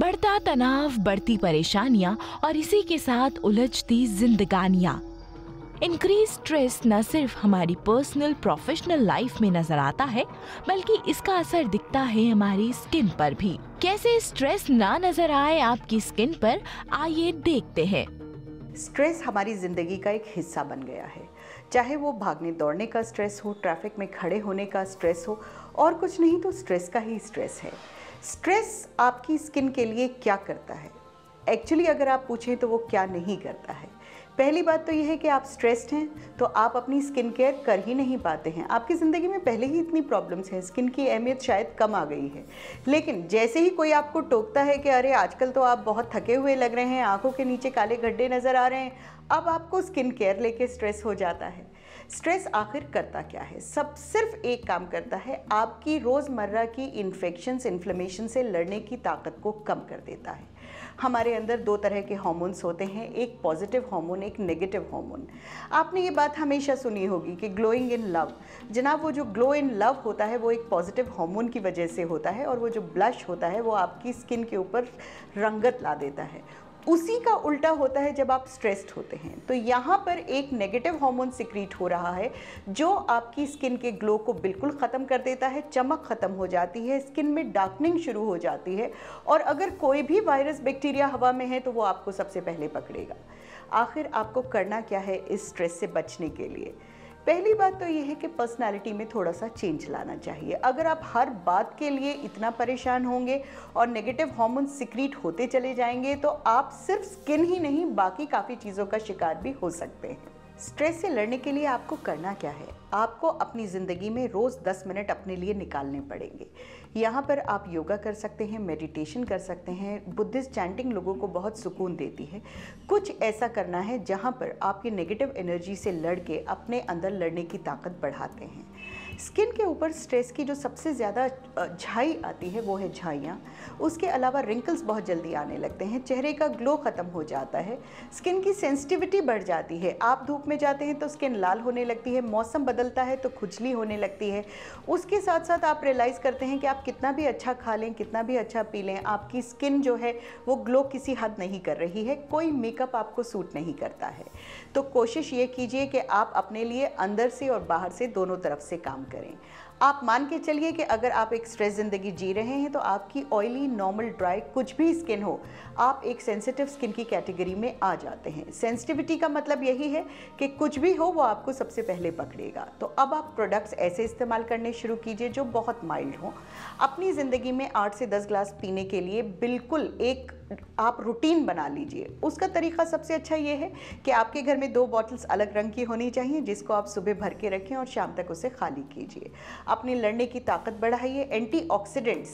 बढ़ता तनाव, बढ़ती परेशानियां और इसी के साथ उलझती जिंदगानियां। इंक्रीज स्ट्रेस न सिर्फ हमारी पर्सनल प्रोफेशनल लाइफ में नजर आता है, बल्कि इसका असर दिखता है हमारी स्किन पर भी। कैसे स्ट्रेस ना नजर आए आपकी स्किन पर, आइए देखते हैं। स्ट्रेस हमारी ज़िंदगी का एक हिस्सा बन गया है। चाहे वो भागने दौड़ने का स्ट्रेस हो, ट्रैफिक में खड़े होने का स्ट्रेस हो, और कुछ नहीं तो स्ट्रेस का ही स्ट्रेस है। स्ट्रेस आपकी स्किन के लिए क्या करता है? एक्चुअली अगर आप पूछें तो वो क्या नहीं करता है। पहली बात तो ये है कि आप स्ट्रेस्ड हैं तो आप अपनी स्किन केयर कर ही नहीं पाते हैं। आपकी ज़िंदगी में पहले ही इतनी प्रॉब्लम्स हैं, स्किन की अहमियत शायद कम आ गई है। लेकिन जैसे ही कोई आपको टोकता है कि अरे आजकल तो आप बहुत थके हुए लग रहे हैं, आंखों के नीचे काले गड्ढे नज़र आ रहे हैं, अब आपको स्किन केयर लेके स्ट्रेस हो जाता है। स्ट्रेस आखिर करता क्या है? सब सिर्फ एक काम करता है, आपकी रोज़मर्रा की इन्फेक्शंस, इन्फ्लेमेशन से लड़ने की ताकत को कम कर देता है। हमारे अंदर दो तरह के हार्मोन्स होते हैं, एक पॉजिटिव हार्मोन, एक नेगेटिव हार्मोन। आपने ये बात हमेशा सुनी होगी कि ग्लोइंग इन लव। जनाब, वो जो ग्लो इन लव होता है वो एक पॉजिटिव हार्मोन की वजह से होता है, और वो जो ब्लश होता है वो आपकी स्किन के ऊपर रंगत ला देता है। उसी का उल्टा होता है जब आप स्ट्रेस्ड होते हैं, तो यहाँ पर एक नेगेटिव हार्मोन सिक्रीट हो रहा है जो आपकी स्किन के ग्लो को बिल्कुल ख़त्म कर देता है, चमक ख़त्म हो जाती है, स्किन में डार्कनिंग शुरू हो जाती है, और अगर कोई भी वायरस बैक्टीरिया हवा में है तो वो आपको सबसे पहले पकड़ेगा। आखिर आपको करना क्या है इस स्ट्रेस से बचने के लिए? पहली बात तो ये है कि पर्सनालिटी में थोड़ा सा चेंज लाना चाहिए। अगर आप हर बात के लिए इतना परेशान होंगे और नेगेटिव हार्मोन सिक्रीट होते चले जाएंगे तो आप सिर्फ स्किन ही नहीं बाकी काफ़ी चीज़ों का शिकार भी हो सकते हैं। स्ट्रेस से लड़ने के लिए आपको करना क्या है? आपको अपनी ज़िंदगी में रोज़ 10 मिनट अपने लिए निकालने पड़ेंगे। यहाँ पर आप योगा कर सकते हैं, मेडिटेशन कर सकते हैं। बुद्धिस्ट चैंटिंग लोगों को बहुत सुकून देती है। कुछ ऐसा करना है जहाँ पर आपकी नेगेटिव एनर्जी से लड़ के अपने अंदर लड़ने की ताकत बढ़ाते हैं। स्किन के ऊपर स्ट्रेस की जो सबसे ज़्यादा झाई आती है वो है झाइयाँ। उसके अलावा रिंकल्स बहुत जल्दी आने लगते हैं, चेहरे का ग्लो ख़त्म हो जाता है, स्किन की सेंसिटिविटी बढ़ जाती है। आप धूप में जाते हैं तो स्किन लाल होने लगती है, मौसम बदलता है तो खुजली होने लगती है। उसके साथ साथ आप रियलाइज़ करते हैं कि आप कितना भी अच्छा खा लें, कितना भी अच्छा पी लें, आपकी स्किन जो है वो ग्लो किसी हद नहीं कर रही है, कोई मेकअप आपको सूट नहीं करता है। तो कोशिश ये कीजिए कि आप अपने लिए अंदर से और बाहर से दोनों तरफ से काम करें। आप मान के चलिए कि अगर आप एक स्ट्रेस ज़िंदगी जी रहे हैं तो आपकी ऑयली, नॉर्मल, ड्राई कुछ भी स्किन हो, आप एक सेंसिटिव स्किन की कैटेगरी में आ जाते हैं। सेंसिटिविटी का मतलब यही है कि कुछ भी हो वो आपको सबसे पहले पकड़ेगा। तो अब आप प्रोडक्ट्स ऐसे इस्तेमाल करने शुरू कीजिए जो बहुत माइल्ड हों। अपनी ज़िंदगी में 8 से 10 ग्लास पीने के लिए बिल्कुल एक आप रूटीन बना लीजिए। उसका तरीका सबसे अच्छा ये है कि आपके घर में 2 बॉटल्स अलग रंग की होनी चाहिए, जिसको आप सुबह भर के रखें और शाम तक उसे खाली कीजिए। अपनी लड़ने की ताकत बढ़ाइए।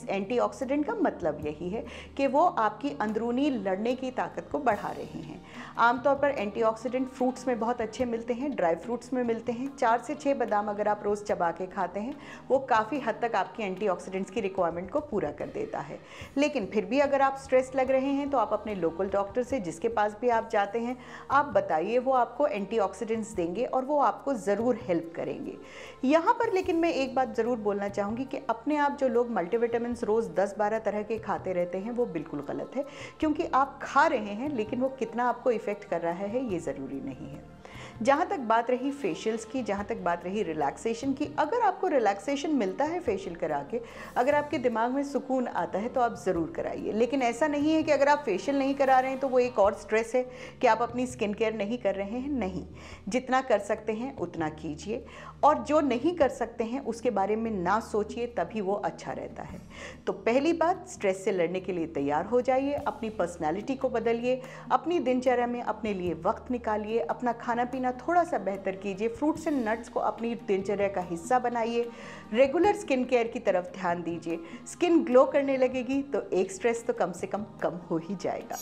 एंटीऑक्सीडेंट का मतलब यही है कि वो आपकी अंदरूनी लड़ने की ताकत को बढ़ा रहे हैं। आमतौर पर एंटीऑक्सीडेंट फ्रूट्स में बहुत अच्छे मिलते हैं, ड्राई फ्रूट्स में मिलते हैं। 4 से 6 बादाम अगर आप रोज़ चबा के खाते हैं वो काफ़ी हद तक आपकी एंटीऑक्सीडेंट्स की रिक्वायरमेंट को पूरा कर देता है। लेकिन फिर भी अगर आप स्ट्रेस लग रहे हैं तो आप अपने लोकल डॉक्टर से, जिसके पास भी आप जाते हैं, आप बताइए, वो आपको एंटीऑक्सीडेंट्स देंगे और वो आपको ज़रूर हेल्प करेंगे। यहाँ पर लेकिन मैं एक बात ज़रूर बोलना चाहूँगी कि अपने आप जो लोग मल्टीविटामिन्स रोज़ 10-12 तरह के खाते रहते हैं वो बिल्कुल गलत है, क्योंकि आप खा रहे हैं लेकिन वो कितना आपको इफ़ेक्ट कर रहा है ये ज़रूरी नहीं है। जहाँ तक बात रही फेशियल्स की, जहाँ तक बात रही रिलैक्सेशन की, अगर आपको रिलैक्सेशन मिलता है फेशियल करा के, अगर आपके दिमाग में सुकून आता है तो आप ज़रूर कराइए। लेकिन ऐसा नहीं है कि अगर आप फेशियल नहीं करा रहे हैं तो वो एक और स्ट्रेस है कि आप अपनी स्किन केयर नहीं कर रहे हैं। नहीं, जितना कर सकते हैं उतना कीजिए, और जो नहीं कर सकते हैं उसके बारे में ना सोचिए, तभी वो अच्छा रहता है। तो पहली बात, स्ट्रेस से लड़ने के लिए तैयार हो जाइए, अपनी पर्सनैलिटी को बदलिए, अपनी दिनचर्या में अपने लिए वक्त निकालिए, अपना खाना पीना थोड़ा सा बेहतर कीजिए, फ्रूट्स एंड नट्स को अपनी दिनचर्या का हिस्सा बनाइए, रेगुलर स्किन केयर की तरफ ध्यान दीजिए। स्किन ग्लो करने लगेगी तो एक स्ट्रेस तो कम से कम हो ही जाएगा।